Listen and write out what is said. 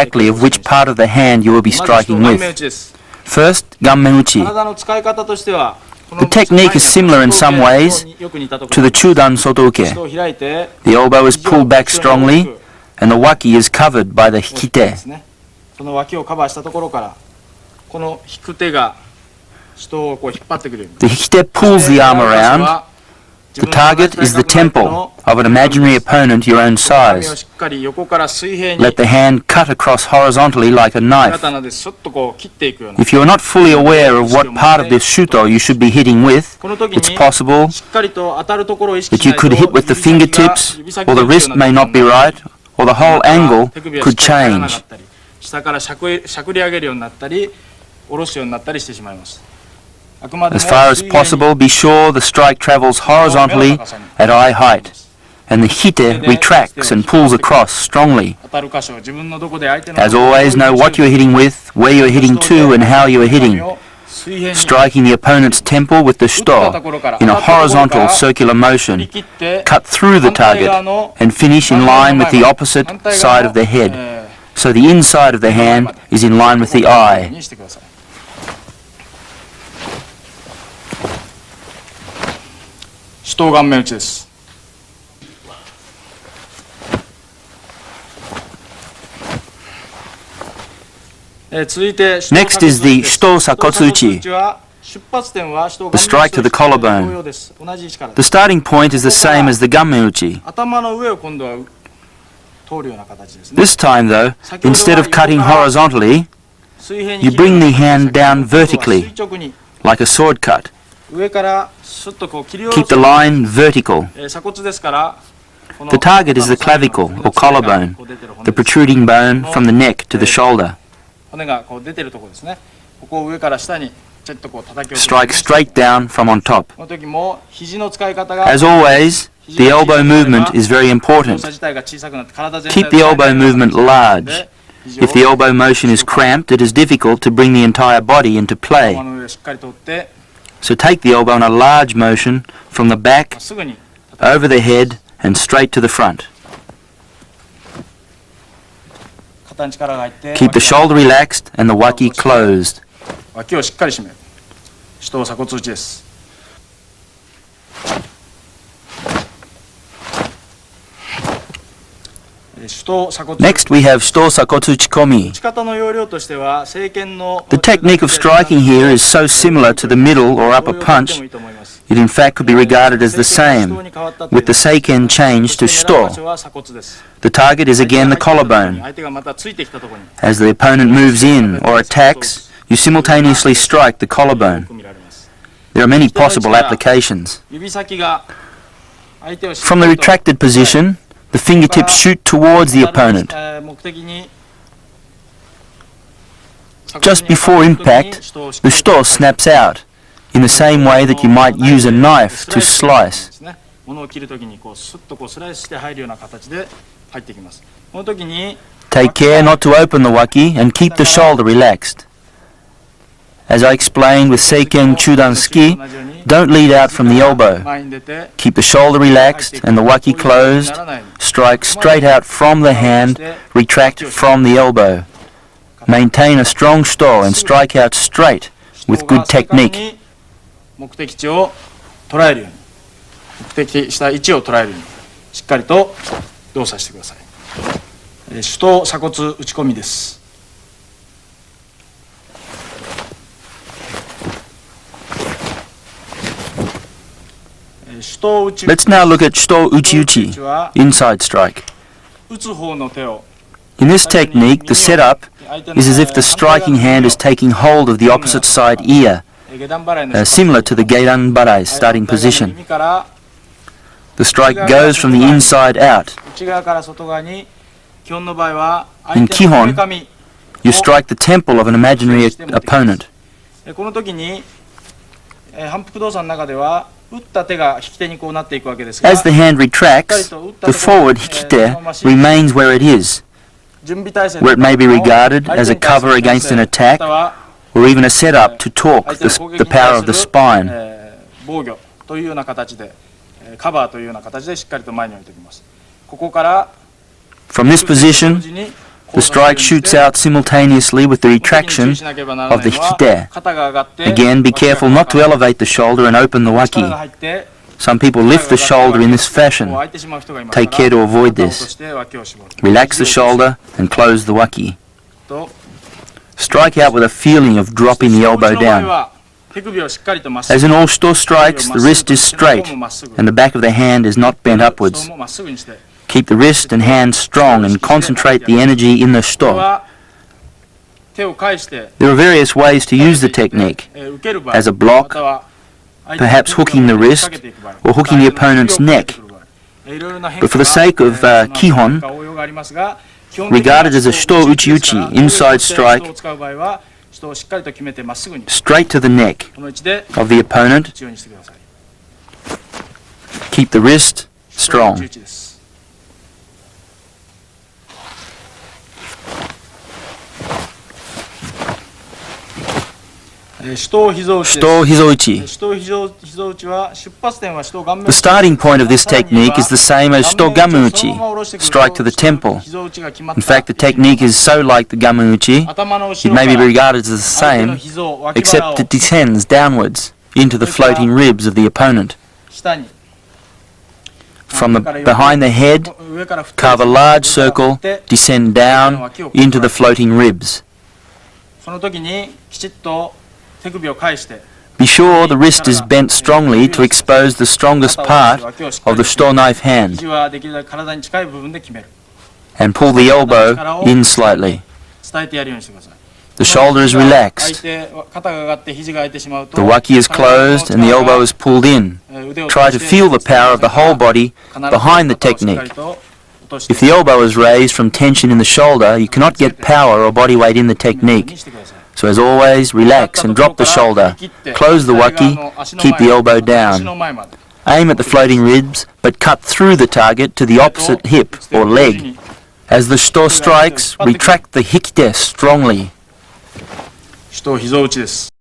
exactly of which part of the hand you will be striking with. First, Gammeuchi. The technique is similar in some ways to the Chudan Sotouke. The elbow is pulled back strongly and the waki is covered by the hikite. The hikite pulls the arm around. The target is the temple of an imaginary opponent your own size. Let the hand cut across horizontally like a knife. If you are not fully aware of what part of this Shuto you should be hitting with, it's possible that you could hit with the fingertips, or the wrist may not be right, or the whole angle could change. As far as possible, be sure the strike travels horizontally at eye height, and the hite retracts and pulls across strongly. As always, know what you are hitting with, where you are hitting to, and how you are hitting. Striking the opponent's temple with the shito in a horizontal circular motion, cut through the target, and finish in line with the opposite side of the head, so the inside of the hand is in line with the eye. Next is the Shuto Sakotsuchi, the strike to the collarbone. The starting point is the same as the Gammeuchi. This time though, instead of cutting horizontally, you bring the hand down vertically, like a sword cut. Keep the line vertical. The target is the clavicle or collarbone, the protruding bone from the neck to the shoulder. Strike straight down from on top. As always, the elbow movement is very important. Keep the elbow movement large. If the elbow motion is cramped, it is difficult to bring the entire body into play. So take the elbow in a large motion from the back, over the head, and straight to the front. Keep the shoulder relaxed and the waki closed. Next we have Shuto Sakotsu Chikomi. The technique of striking here is so similar to the middle or upper punch, it in fact could be regarded as the same, with the seiken changed to Shuto. The target is again the collarbone. As the opponent moves in or attacks, you simultaneously strike the collarbone. There are many possible applications. From the retracted position, the fingertips shoot towards the opponent. Just before impact, the Shuto snaps out, in the same way that you might use a knife to slice. Take care not to open the waki and keep the shoulder relaxed. As I explained with Seiken Chudanski, don't lead out from the elbow. Keep the shoulder relaxed and the waki closed. Strike straight out from the hand, retract from the elbow. Maintain a strong Shuto and strike out straight with good technique. Let's now look at Shuto Uchi-uchi, inside strike. In this technique, the setup is as if the striking hand is taking hold of the opposite side ear, similar to the Geiran Barai starting position. The strike goes from the inside out. In Kihon, you strike the temple of an imaginary opponent. As the hand retracts, the forward hikite remains where it is, where it may be regarded as a cover against an attack, or even a setup to torque the power of the spine. From this position, The strike shoots out simultaneously with the retraction of the hikite. Again, be careful not to elevate the shoulder and open the waki. Some people lift the shoulder in this fashion. Take care to avoid this. Relax the shoulder and close the waki. Strike out with a feeling of dropping the elbow down. As in all Shuto strikes, the wrist is straight and the back of the hand is not bent upwards. Keep the wrist and hand strong and concentrate the energy in the Shuto. There are various ways to use the technique. As a block, perhaps hooking the wrist or hooking the opponent's neck. But for the sake of Kihon, regarded as a Shuto uchi-uchi, inside strike, straight to the neck of the opponent. Keep the wrist strong. Shuto Hizouchi. The starting point of this technique is the same as Shuto Gamuuchi, strike to the temple. In fact, the technique is so like the Gamuuchi, it may be regarded as the same, except it descends downwards into the floating ribs of the opponent. From behind the head, carve a large circle, descend down into the floating ribs. Be sure the wrist is bent strongly to expose the strongest part of the Shuto knife hand, and pull the elbow in slightly. The shoulder is relaxed, the waki is closed and the elbow is pulled in. Try to feel the power of the whole body behind the technique. If the elbow is raised from tension in the shoulder, you cannot get power or body weight in the technique. So as always, relax and drop the shoulder. Close the waki, keep the elbow down. Aim at the floating ribs, but cut through the target to the opposite hip or leg. As the Shuto strikes, retract the hikite strongly.